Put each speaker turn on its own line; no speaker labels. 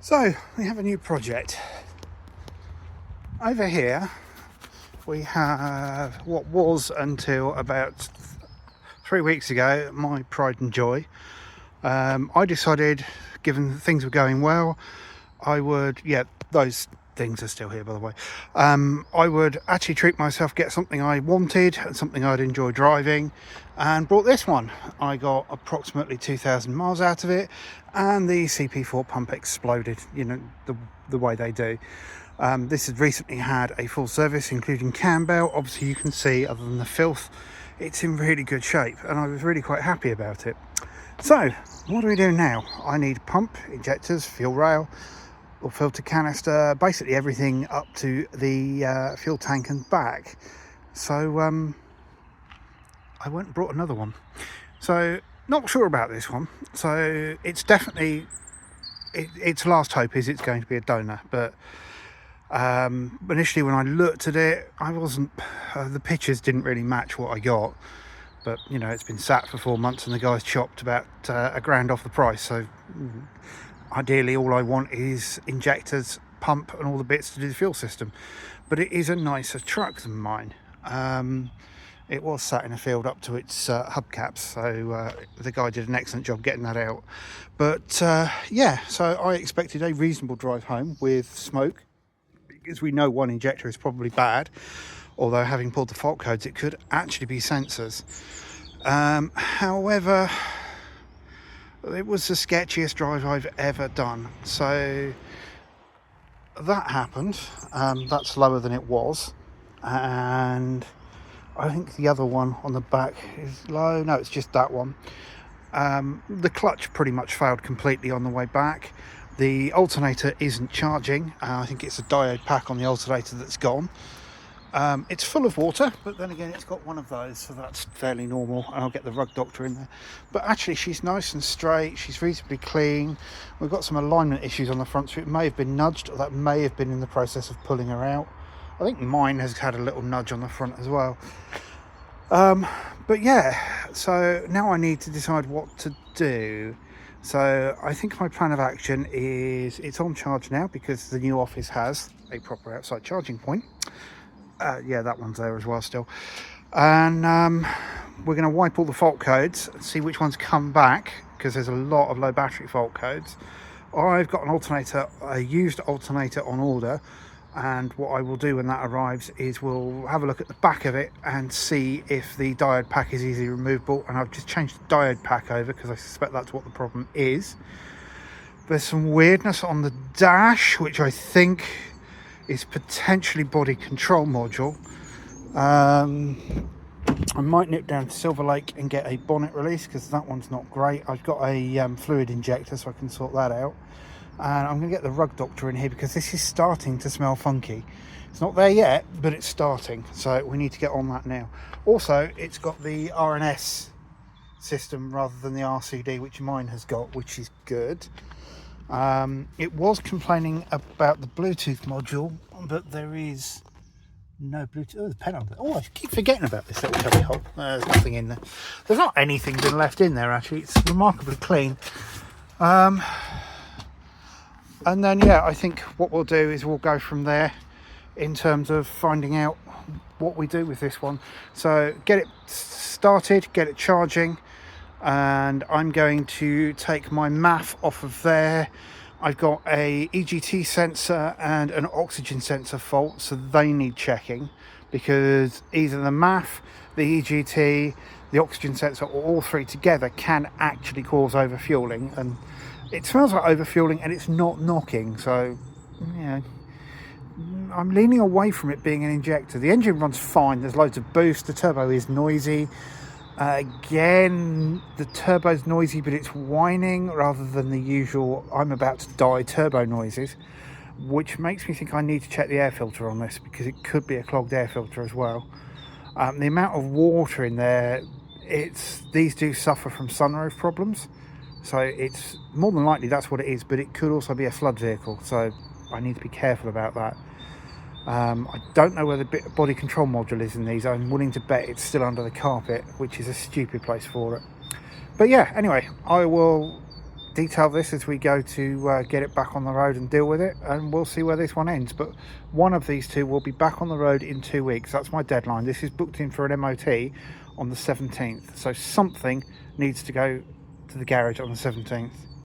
So we have a new project. Over here we have what was, until about 3 weeks ago, my pride and joy. I decided, given things were going well, I would, those things are still here, by the way. I would actually treat myself, get something I wanted and something I'd enjoy driving, and brought this one. I got approximately 2,000 miles out of it, and the CP4 pump exploded, the way they do. This has recently had a full service, including cam belt. Obviously you can see, other than the filth, it's in really good shape, and I was really quite happy about it. So what do we do now? I need pump, injectors, fuel rail, or filter canister, basically everything up to the fuel tank and back. So I went and brought another one. So not sure about this one. So it's definitely, its last hope is it's going to be a donor, but initially when I looked at it, I wasn't, the pictures didn't really match what I got. But it's been sat for 4 months and the guy's chopped about $1,000 off the price. So ideally all I want is injectors, pump and all the bits to do the fuel system. But it is a nicer truck than mine. It was sat in a field up to its hubcaps, so the guy did an excellent job getting that out. But so I expected a reasonable drive home with smoke, because we know one injector is probably bad. Although, having pulled the fault codes, it could actually be sensors. However, it was the sketchiest drive I've ever done. So that happened. That's slower than it was. And I think the other one on the back is low. No, it's just that one. The clutch pretty much failed completely on the way back. The alternator isn't charging. I think it's a diode pack on the alternator that's gone. It's full of water, but then again it's got one of those, so that's fairly normal, and I'll get the rug doctor in there. But actually she's nice and straight, she's reasonably clean. We've got some alignment issues on the front, so it may have been nudged, or that may have been in the process of pulling her out. I think mine has had a little nudge on the front as well. But yeah, so now I need to decide what to do. So I think my plan of action is, it's on charge now because the new office has a proper outside charging point. That one's there as well still. And we're going to wipe all the fault codes and see which ones come back, because there's a lot of low battery fault codes. I've got an alternator, a used alternator on order, and what I will do when that arrives is we'll have a look at the back of it and see if the diode pack is easily removable. And I've just changed the diode pack over because I suspect that's what the problem is. There's some weirdness on the dash, which I think is potentially body control module. I might nip down to Silver Lake and get a bonnet release, because that one's not great. I've got a fluid injector, so I can sort that out. And I'm going to get the rug doctor in here because this is starting to smell funky. It's not there yet, but it's starting, so we need to get on that now. Also, it's got the RNS system rather than the RCD, which mine has got, which is good. It was complaining about the Bluetooth module, but there is no Bluetooth. Oh, there's a pen on there. Oh, I keep forgetting about this little cubby hole. There's nothing in there. There's not anything been left in there, actually. It's remarkably clean. And then, I think what we'll do is we'll go from there in terms of finding out what we do with this one. So get it started, get it charging, and I'm going to take my MAF off of there. I've got a EGT sensor and an oxygen sensor fault, so they need checking, because either the MAF, the EGT, the oxygen sensor, or all three together can actually cause overfueling. And it smells like overfueling and it's not knocking, so I'm leaning away from it being an injector. The engine runs fine, there's loads of boost, the turbo is noisy. Again, the turbo's noisy, but it's whining rather than the usual I'm about to die turbo noises, which makes me think I need to check the air filter on this, because it could be a clogged air filter as well. The amount of water in there, these do suffer from sunroof problems, so it's more than likely that's what it is, but it could also be a flood vehicle, so I need to be careful about that. I don't know where the body control module is in these. I'm willing to bet it's still under the carpet, which is a stupid place for it. But anyway, I will detail this as we go to get it back on the road and deal with it, and we'll see where this one ends. But one of these two will be back on the road in 2 weeks. That's my deadline. This is booked in for an MOT on the 17th, so something needs to go to the garage on the 17th.